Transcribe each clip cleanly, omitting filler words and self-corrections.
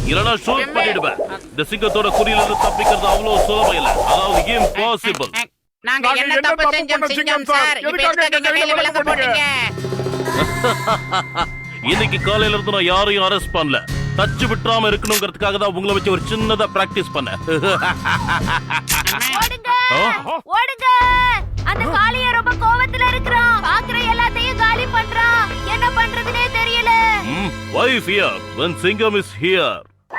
இல்லனா ஷூட் பண்ணிடுவேன். இந்த சிங்கத்தோட குறியில இருந்து தப்பிக்கிறது அவ்வளவு சுலபம் இல்ல. அதாவது இம்பாசிபிள். நாங்க என்ன தப்பு செஞ்சோம் சிங்கம் சார்? எதுக்காக எங்க கையில விலங்க போட்டீங்க? இன்னைக்கு காலையில இருந்து நான் யாரையும் அரெஸ்ட் பண்ணல. டச் விட்டுறாம இருக்கணும்ங்கிறதுக்காக தான் உங்களை வச்சு ஒரு சின்னதா பிராக்டிஸ் பண்ணேன். ஓடுங்க ஓடுங்க, அந்த காளிய ரொம்ப கோவத்துல இருக்கறான். பாக்குற எல்லாத்தையும் காலி பண்றான். என்ன பண்றதுனே தெரியல. Why fear when Singam is here?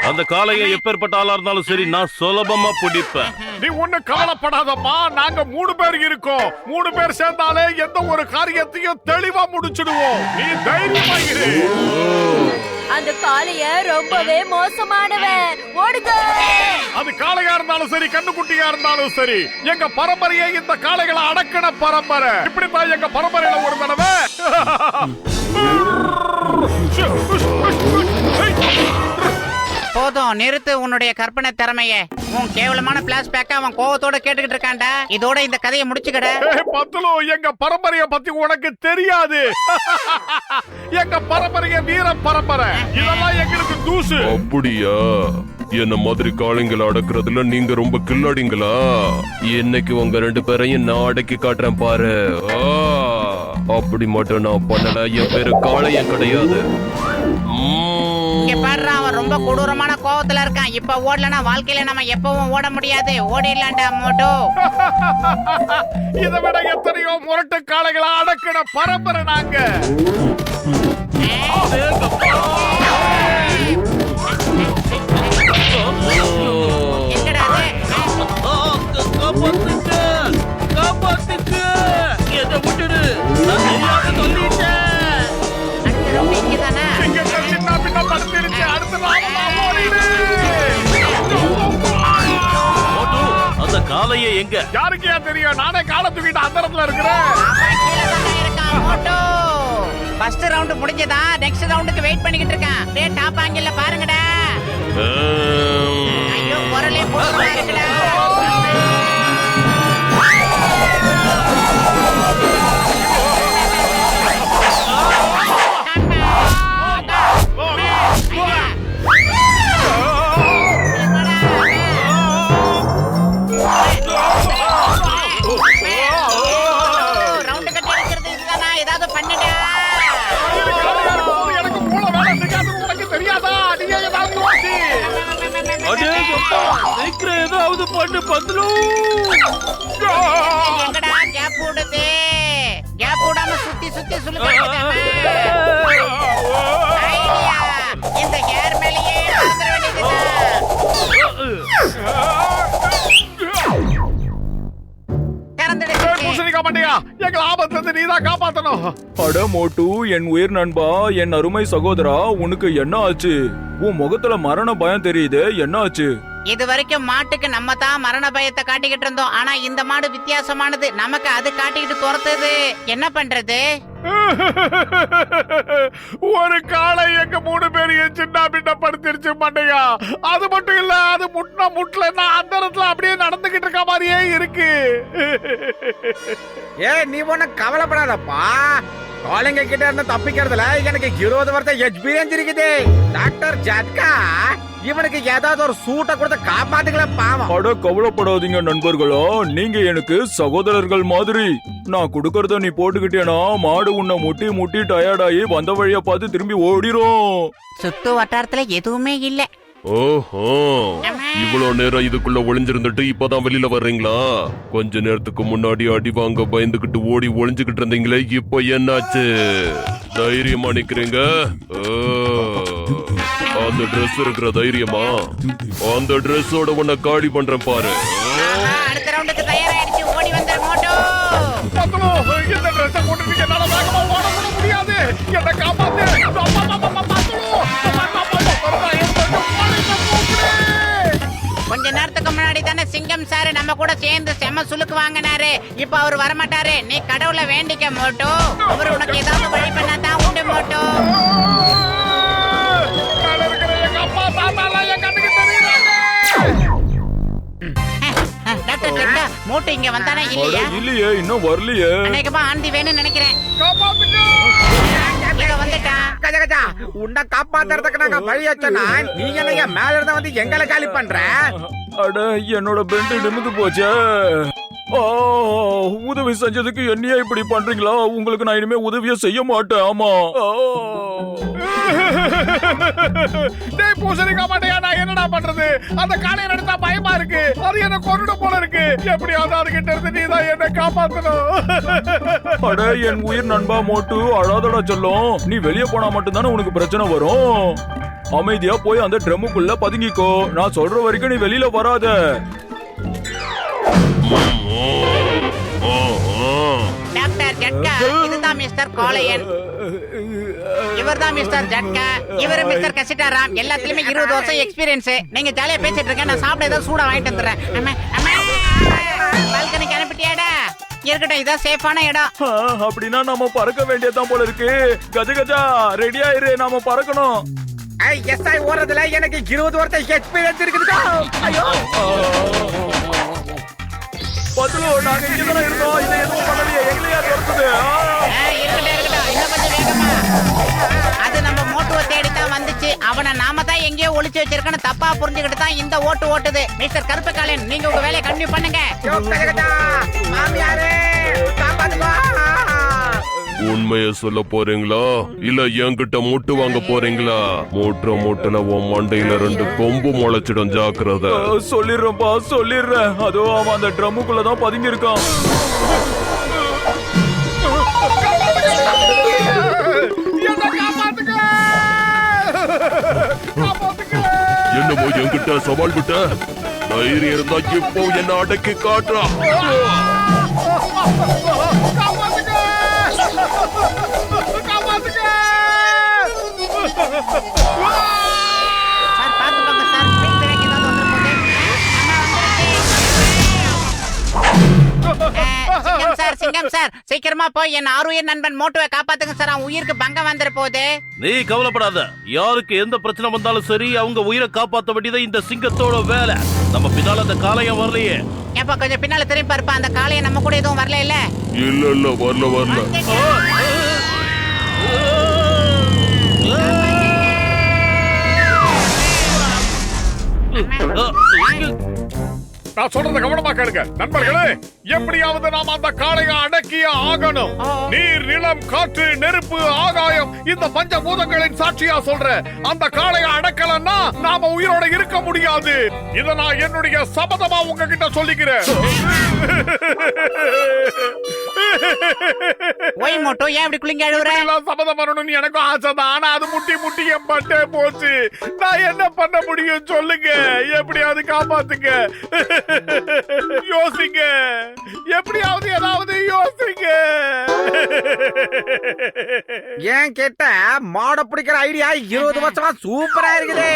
அந்த காளையை எப்பேற்பட்ட ஆளா இருந்தாலும் சரி நான் சுலபமா பிடிப்பேன். நீ ஒண்ணு கவலைப்படாதப்பா, நாங்க 3 பேர் இருக்கோம். 3 பேர் சேர்ந்தாலே எந்த ஒரு காரியத்தையும் தெளிவா முடிச்சிடுவோம். நீ தைரியமா இரு. அந்த காளைய ரொம்பவே மோசமானவன். ஓடுங்க. அது காளையா இருந்தாலும் சரி, கண்ணுக்குட்டியா இருந்தாலும் சரி, எங்க பரம்பரையே இந்த காளைகளை அடக்கின பரம்பரை. இப்படித்தான் எங்க பரம்பரையில ஒரு தடவை போதும், நிறுத்து உன்னுடைய கற்பனை திறமைய. உன் கேவலமான பிளாஷ்பேக்க அவன் கோவத்தோட கேட்டுக்கிட்டு இருக்கான்டா. இதோட இந்த கதையை முடிச்சுக்கட. பத்துலு, எங்க பரம்பரைய பத்தி உனக்கு தெரியாது. எங்க பரம்பரைய வீர பரம்பரை. இதெல்லாம் எங்களுக்கு தூசு. அப்படியா? என்ன மாதிரி காளைங்களை அடக்குறதுல நீங்க ரொம்ப கில்லாடிங்களா? இன்னைக்கு உங்க 2 பேரையும் நான் அடக்கி காட்டுறேன் பாரு. அப்படி மட்டும் நான் பண்ணல. என் பேரு காளையன் கிடையாது. இங்க பாடுறா, அவன் ரொம்ப கொடூரமான கோவத்துல இருக்கான். இப்ப ஓடலனா வாழ்க்கையில நம்ம எப்பவும் ஓட முடியாது. ஓடிடலாம்டா மோட்டோ. இதை விட எத்தனையோ முரட்டு காளைகளை அடக்கின பரம்பரை நாங்க. அந்த காளையை எங்க? யாருக்கே தெரியும்? நானே காலை தூக்கிட்டு அந்த இடத்துல இருக்கிறேன். ஃபர்ஸ்ட் ரவுண்ட் முடிஞ்சதா? நெக்ஸ்ட் ரவுண்டுக்கு வெயிட் பண்ணிக்கிட்டு இருக்கான். டே டாப் ஆங்கிள்ல பாருங்கடா. ஐயோ குரலே போறா இருக்குடா. ஏதாவது பண்ணு பத்லு. எங்கடா கேப் போடுதே? கேப் போடாம சுத்தி சுத்தி சுளுக்க. இந்த ஹேர் மேலேயே வந்துட வேண்டியதுதான். எங்க ஆபத்துல நீதான் காப்பாத்தணும். அட மோட்டு, என் உயிர் நண்பா, என் அருமை சகோதரா, உனக்கு என்ன ஆச்சு? உன் முகத்துல மரண பயம் தெரியுது. என்ன ஆச்சு? இது வரைக்கும் மாட்டுக்கு நம்ம தான் மரண பயத்தை காட்டிக்கிட்டு இருந்தோம். ஆனா இந்த மாடு வித்தியாசமானது. நமக்கு அது காட்டிக்கிட்டு துரத்துது. என்ன பண்றது? ஒரு காளை எங்க 3 பேரையும் சின்ன பின்ன படுத்திருச்சு மாட்டையா. அது மட்டும் இல்ல, அது முட்டல அந்த இடத்துல அப்படியே நடந்துகிட்டு இருக்க மாதிரியே இருக்கு. நீ ஒண்ணு கவலைப்படாதப்பா. காளைங்க கிட்ட இருந்து தப்பிக்கிறதுல எனக்கு 20 வருஷம் எக்ஸ்பீரியன்ஸ் இருக்குது. டாக்டர் ஜட்கா இவனுக்கு ஏதாவது ஒரு சூட்டை கொடுத்து காப்பாத்துக்கல பாவம். அட கவலைப்படாதீங்க நண்பர்களா, நீங்க எனக்கு சகோதரர்கள் மாதிரி. நான் குடுக்கறத நீ போட்டுக்கிட்டேனா மாடு உன்னை முட்டி முட்டி டயர்டாயி வந்த வழியா பார்த்து திரும்பி ஓடிரும். சுத்து வட்டாரத்துல எதுவுமே இல்ல. ஓஹோ, இவ்வளவு நேரம் இதுக்குள்ள ஒளிஞ்சிருந்துட்டு இப்பதான் வெளியில வர்றீங்களா? கொஞ்ச நேரத்துக்கு முன்னாடி அடி வாங்க பயந்துகிட்டு ஓடி ஒளிஞ்சுகிட்டு இருந்தீங்களே, இப்ப என்னாச்சு? தைரியமா நிக்கிறீங்க? அந்த டிரெஸ் இருக்கிற தைரியமா? அந்த டிரெஸ்ஸோட உன்னை காலி பண்றேன் பாரு. அடுத்த ரவுண்டுக்கு தயாராயிடுச்சு. ஓடி வந்த மோட்டோ. இந்த டிரெஸ் போட்டு என்னால வேகமா ஓட முடியாது. என்ன காப்பாத்து. கொஞ்ச நேரத்துக்கு முன்னாடி தானே சிங்கம் சார் நம்ம கூட சேர்ந்து செம சுளுக்கு வாங்கினாரு. இப்ப அவர் வரமாட்டாரு. நீ கடவுளை வேண்டிக்க மோட்டோ. அவர் உனக்கு ஏதாவது வழி பண்ணாதான் உண்டு மோட்டோ. எங்க அப்பா மூட்டை இங்க வந்தானே அட, இல்லையா? இல்லையே இன்னும் வரலையே. அன்னைக்குமா ஆண்டி வேணும்னு நினைக்கிறேன். காப்பாத்துங்க இங்க வந்துட்டான். கஜா கஜா உன்னை காப்பாத்துறதுக்கு நாங்க வழி வச்சோன்னா நீ என்ன மேல இருந்த வந்து எங்களை காலி பண்ற? அட என்னோட பெண்ட் நிமிந்து போச்சே. ஆ, உதவி செஞ்சதுக்கு என்னையே இப்படி பண்றீங்களா? உங்களுக்கு நான் இனிமே உதவியே செய்ய மாட்டேன். ஆமா. டேய் பூசணிக்கா மாட்டையா, நான் என்னடா பண்றது? அந்த காளையை நடத்தா பயமா இருக்கு. அது என்ன கொன்னுட போல இருக்கு. எப்படியாவது அதுகிட்ட இருந்து நீ தான் என்ன காப்பாத்தணும். அட என் உயிர் நண்பா மோட்டு, அழாதடா சொல்லும். நீ வெளியே போனா மட்டும்தானே உனக்கு பிரச்சனை வரும். அமைதியா போய் அந்த ட்ரம்முக்குள்ள பதுங்கிக்கோ. நான் சொல்ற வரைக்கும் நீ வெளியில வராத. டாக்டர் ஜட்கா, இதுதான் மிஸ்டர் காளையன். இவர்தான் மிஸ்டர் ஜட்கா, இவரு மிஸ்டர் கசிட்டாராம். எல்லாத்துலயுமே 20 வருஷம் எக்ஸ்பீரியன்ஸ். நீங்க ஜாலியா பேசிட்டு இருக்க, நான் சாப்பிட ஏதாவது சூடா வாங்கிட்டு வந்துடுறேன். பால்கனிக்கு அனுப்பிட்டியாடா? இருக்கட்டும், இதான் சேஃபான இடம். அப்படின்னா நாம பறக்க வேண்டியதான் போல இருக்கு. கஜ கஜா ரெடியா இரு, நாம பறக்கணும். எஸ்ஐ ஓடுறதுல எனக்கு 20 வருஷம் எக்ஸ்பீரியன்ஸ் இருக்குதுடா. ஐயோ பதுலு, நாங்க இங்கதானே இருந்தோம். இதை எதுவும் பண்ணலையே, எங்களையா துரத்துது? இருக்கட்டும், இன்னும் கொஞ்சம் வேகமா. அது நம்ம மோட்டுவை தேடித்தான் வந்துச்சு. அவனை நாம தான் எங்கேயோ ஒளிச்சு வச்சிருக்கன்னு தப்பா புரிஞ்சுக்கிட்டு தான் இந்த ஓட்டு ஓட்டுது. மிஸ்டர் கருப்பு காளையன், நீங்க உங்க வேலையை கண்டினியூ பண்ணுங்க. கஜா கஜா மாமியாரே காப்பாத்துவா. உண்மைய சொல்ல போறீங்களா இல்ல என்கிட்ட முட்டு வாங்க போறீங்களா? மூட்டுல உன் மண்டையில 2 கொம்பு முளைச்சிடும், ஜாக்கிரதை. சொல்லிடுறேன்ப்பா, சொல்லிடுறேன். அதோ அவன் அந்த ட்ரம்முக்குள்ளதான் பதுங்கி இருக்கான். என்ன காப்பாத்துங்க. காப்பாத்துங்க. என்னமோ என்கிட்ட சவால் விட்ட? தைரியம் இருந்தா இப்போ என்ன அடக்கி காட்டுறா. காப்பாத்துங்க. காப்பாத்துங்க. சார் பாத்துக்கோங்க சார், ஸ்பீட் பிரேக் ஏதாவது வந்துற போகுது. சிங்கம் சார், சீக்கிரமா போய் என் ஆறுயிர் நண்பன் மோட்டுவை காப்பாத்துங்க சார். அவன் உயிருக்கு பங்கம் வந்துற போகுது. நீ கவலைப்படாத. யாருக்கு எந்த பிரச்சனை வந்தாலும் சரி, அவங்க உயிரை காப்பாத்த வேண்டியது இந்த சிங்கத்தோட வேலை. நம்ம பின்னால அந்த காளையம் வரலையே. எப்ப கொஞ்சம் பின்னால திரும்பி பார்ப்பா. அந்த காளையை நம்ம கூட எதுவும் வரல இல்ல? இல்ல வரல. நான் சொல்றத கவனமா கேளுங்க நண்பர்களே. எப்படியாவது நாம அந்த காளையை அடக்கிய ஆகணும். நீர், நிலம், காற்று, நெருப்பு, ஆகாயம், இந்த பஞ்சபூதங்களின் சாட்சியா சொல்றேன். அந்த காளையை அடக்கலன்னா நாம உயிரோட இருக்க முடியாது. இத நான் என்னுடைய சபதமா உங்ககிட்ட சொல்லிக்கிறேன். ஓய் மோட்டோ, ஏன் இப்படி குளிங்க அழுவுற? எல்லாம் சபதம் பண்ணணும்னு எனக்கும் ஆசைதான். ஆனா அது முட்டி என் பட்டே போச்சு. நான் என்ன பண்ண முடியும் சொல்லுங்க. எப்படியாவது காப்பாத்துங்க. யோசிங்க, எப்படியாவது ஏதாவது யோசிங்க. ஏன் கேட்ட மாட பிடிக்கிற ஐடியா 20 வருஷமா சூப்பரா இருக்குது.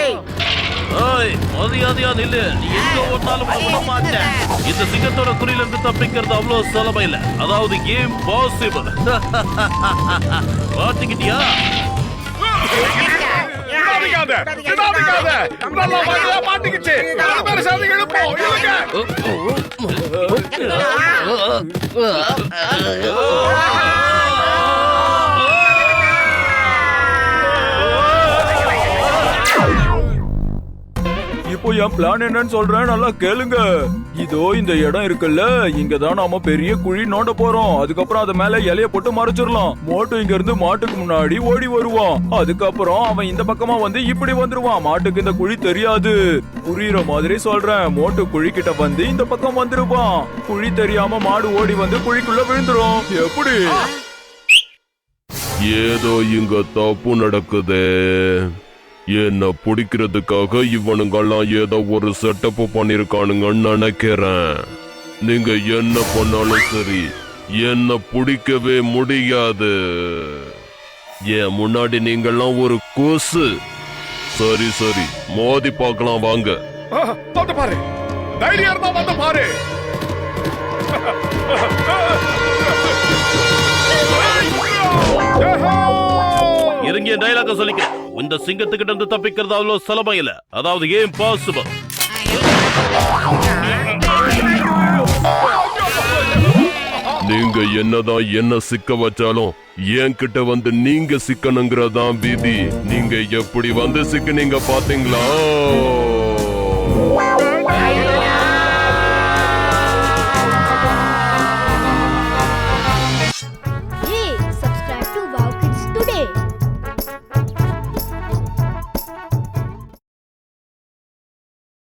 மரியாதையா நில்லு. நீ எங்க ஓட்டாலும் விட மாட்டேன். இந்த சிங்கத்தோட குறியில இருந்து தப்பிக்கிறது அவ்வளவு சுலபம் இல்ல. அதாவது கேம் பாசிபிள். மாட்டிக்கிட்டியா? மாட்டிக்கிச்சு. எழுப்போம். இப்போ என் பிளான் என்னன்னு சொல்றேன், நல்லா கேளுங்க. இதோ இந்த இடம் இருக்குல்ல, இங்கதான் நாம பெரிய குழி நோண்ட போறோம். அதுக்கப்புறம் அது மேல இலைய போட்டு மறைச்சிடலாம். மோட்டு இங்க இருந்து மாட்டுக்கு முன்னாடி ஓடி வருவான். அதுக்கப்புறம் அவன் இந்த பக்கமா வந்து இப்படி வந்துருவான். மாட்டுக்கு இந்த குழி தெரியாது. புரியுற மாதிரி சொல்றேன். மோட்டு குழி கிட்ட வந்து இந்த பக்கம் வந்துருவான். குழி தெரியாம மாடு ஓடி வந்து குழிக்குள்ள விழுந்துரும். எப்படி? ஏதோ இங்க தப்பு நடக்குது. என்ன பிடிக்கிறதுக்காக இவனுங்கெல்லாம் ஏதோ ஒரு செட்டப் பண்ணிருக்கானுங்கன்னு நினைக்கிறேன். நீங்க என்ன பண்ணாலும் சரி, என்ன பிடிக்கவே முடியாது. ஏன் முன்னாடி நீங்கெல்லாம் ஒரு கொசு. சரி மோதி பார்க்கலாம் வாங்க. வந்து பாரு, தைரியம் இருந்தா வந்து பாரு. இறங்கிய டைலாக சொல்லிக்க. இந்த சிங்கத்துக்கிட்ட இருந்து தப்பிக்கிறது அவ்வளவு சுலபம் இல்ல. அதாவது கேம் பாசிபிள். நீங்க என்னதான் என்ன சிக்க வச்சாலும் என்கிட்ட வந்து நீங்க சிக்கணுங்கிறதான் விதி. நீங்க எப்படி வந்து சிக்கினீங்க பாத்தீங்களா?